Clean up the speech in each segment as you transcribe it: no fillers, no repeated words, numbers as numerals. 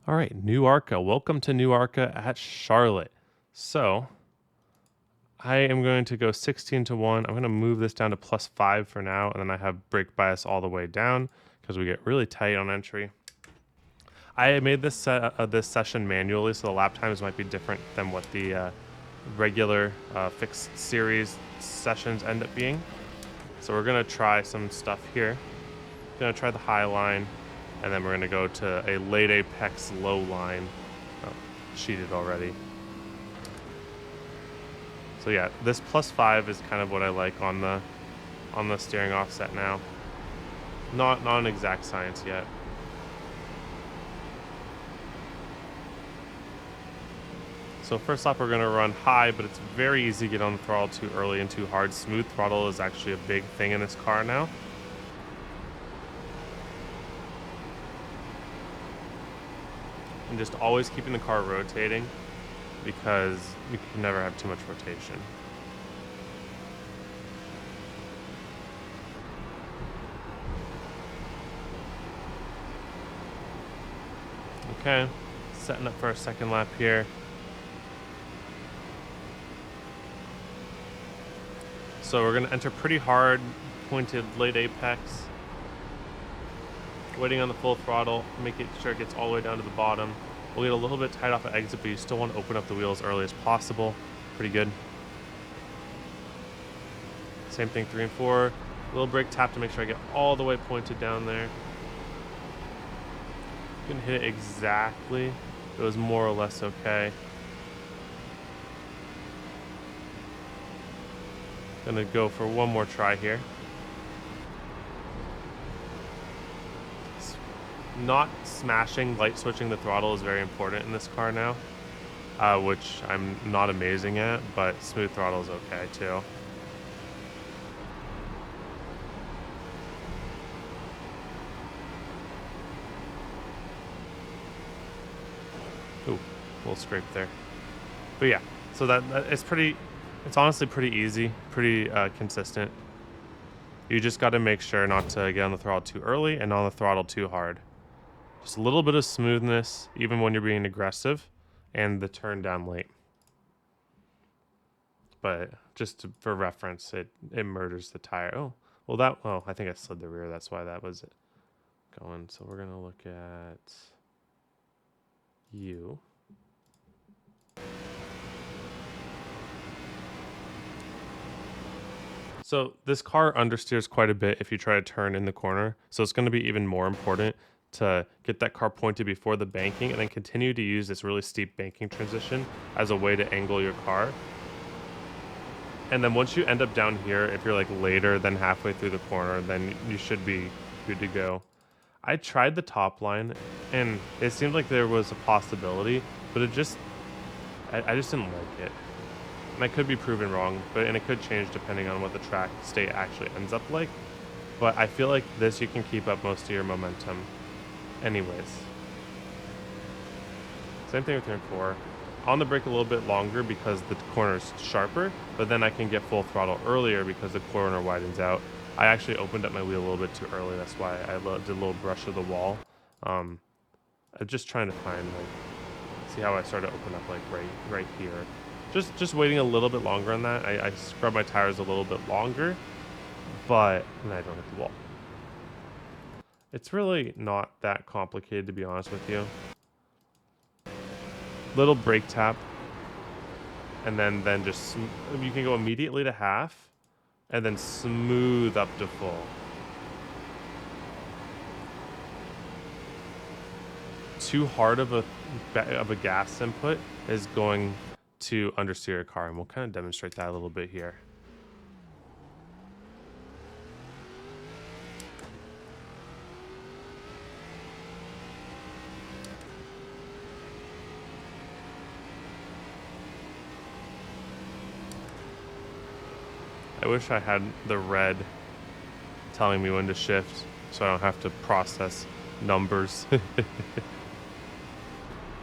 All right, new ARCA. Welcome to new ARCA at Charlotte. So I am going to go 16 to 1. I'm going to move this down to +5 for now, and then I have brake bias all the way down because we get really tight on entry. I made this this session manually, so the lap times might be different than what the regular fixed series sessions end up being. So we're going to try some stuff here. Going to try the high line, and then we're going to go to a late apex low line. Oh, cheated already. So yeah, this +5 is kind of what I like on the steering offset now. Not an exact science yet. So first off, we're going to run high, but it's very easy to get on the throttle too early and too hard. Smooth throttle is actually a big thing in this car now. And just always keeping the car rotating because you can never have too much rotation. Okay, setting up for a second lap here. So we're going to enter pretty hard, pointed late apex. Waiting on the full throttle, making sure it gets all the way down to the bottom. We'll get a little bit tight off the exit, but you still want to open up the wheel as early as possible. Pretty good. Same thing, 3 and 4. Little brake tap to make sure I get all the way pointed down there. Couldn't hit it exactly. It was more or less okay. Gonna go for one more try here. Not smashing, light switching the throttle is very important in this car now, which I'm not amazing at, but smooth throttle is okay too. Ooh, a little scrape there. But yeah, so that it's honestly pretty easy, pretty consistent. You just got to make sure not to get on the throttle too early and on the throttle too hard. Just a little bit of smoothness, even when you're being aggressive, and the turn down late. But for reference, it murders the tire. Oh, I think I slid the rear. That's why that was it going. So we're gonna look at you. So this car understeers quite a bit if you try to turn in the corner. So it's going to be even more important to get that car pointed before the banking and then continue to use this really steep banking transition as a way to angle your car. And then once you end up down here, if you're like later than halfway through the corner, then you should be good to go. I tried the top line and it seemed like there was a possibility, but I just didn't like it. And I could be proven wrong, and it could change depending on what the track state actually ends up like. But I feel like this, you can keep up most of your momentum anyways. Same thing with turn 4. On the brake a little bit longer because the corner is sharper, but then I can get full throttle earlier because the corner widens out. I actually opened up my wheel a little bit too early. That's why I did a little brush of the wall. I'm just trying to find, see how I started to open up right here. Just waiting a little bit longer on that. I scrub my tires a little bit longer, but then I don't hit the wall. It's really not that complicated, to be honest with you. Little brake tap, and then just you can go immediately to half, and then smooth up to full. Too hard of a gas input is going to understeer your car, and we'll kind of demonstrate that a little bit here. I wish I had the red telling me when to shift so I don't have to process numbers.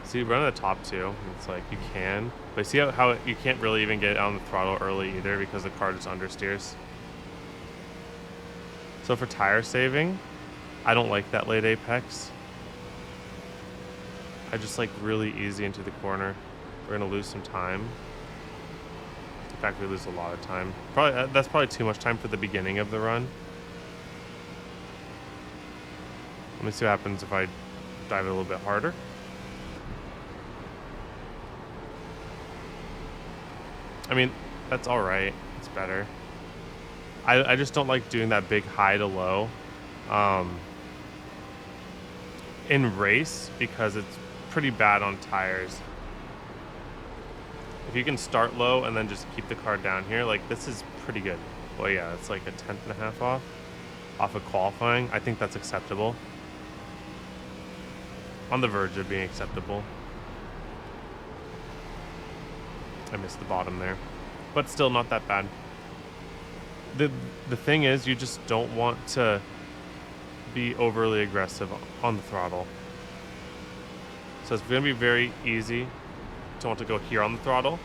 See, run at the top too. It's like you can, but see how you can't really even get on the throttle early either because the car just understeers. So for tire saving, I don't like that late apex. I just like really easy into the corner. We're gonna lose some time. In fact, we lose a lot of time. Probably that's probably too much time for the beginning of the run. Let me see what happens if I dive it a little bit harder. I mean, that's all right. It's better. I just don't like doing that big high to low in race because it's pretty bad on tires. If you can start low and then just keep the car down here, like this is pretty good. Well, yeah, it's like a 10th.5 off of qualifying. I think that's acceptable. On the verge of being acceptable. I missed the bottom there, but still not that bad. The thing is, you just don't want to be overly aggressive on the throttle. So it's going to be very easy to want to go here on the throttle.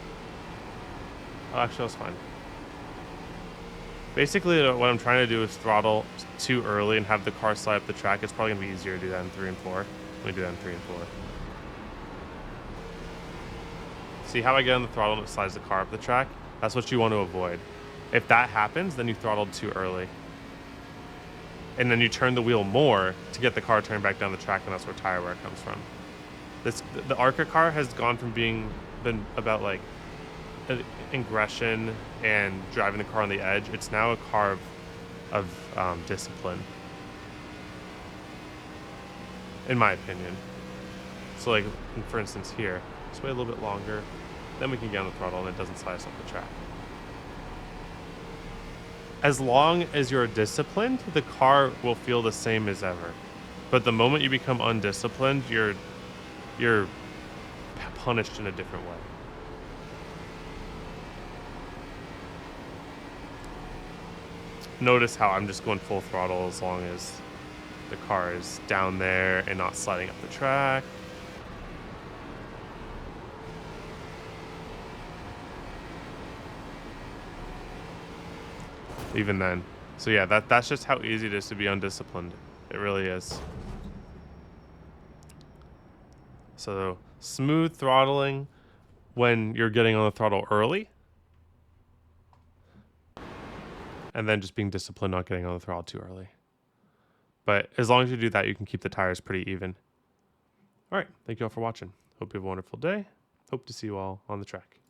Oh, actually, that's fine. Basically, what I'm trying to do is throttle too early and have the car slide up the track. It's probably going to be easier to do that in 3 and 4. Let me do that in 3 and 4. See how I get on the throttle and it slides the car up the track? That's what you want to avoid. If that happens, then you throttled too early. And then you turn the wheel more to get the car turned back down the track, and that's where tire wear comes from. The ARCA car has gone from been about like aggression and driving the car on the edge. It's now a car of discipline, in my opinion. So like, for instance here, just wait a little bit longer, then we can get on the throttle and it doesn't slide us off the track. As long as you're disciplined, the car will feel the same as ever. But the moment you become undisciplined, you're punished in a different way. Notice how I'm just going full throttle as long as the car is down there and not sliding up the track. Even then. So yeah, that's just how easy it is to be undisciplined. It really is. So smooth throttling when you're getting on the throttle early. And then just being disciplined, not getting on the throttle too early. But as long as you do that, you can keep the tires pretty even. All right. Thank you all for watching. Hope you have a wonderful day. Hope to see you all on the track.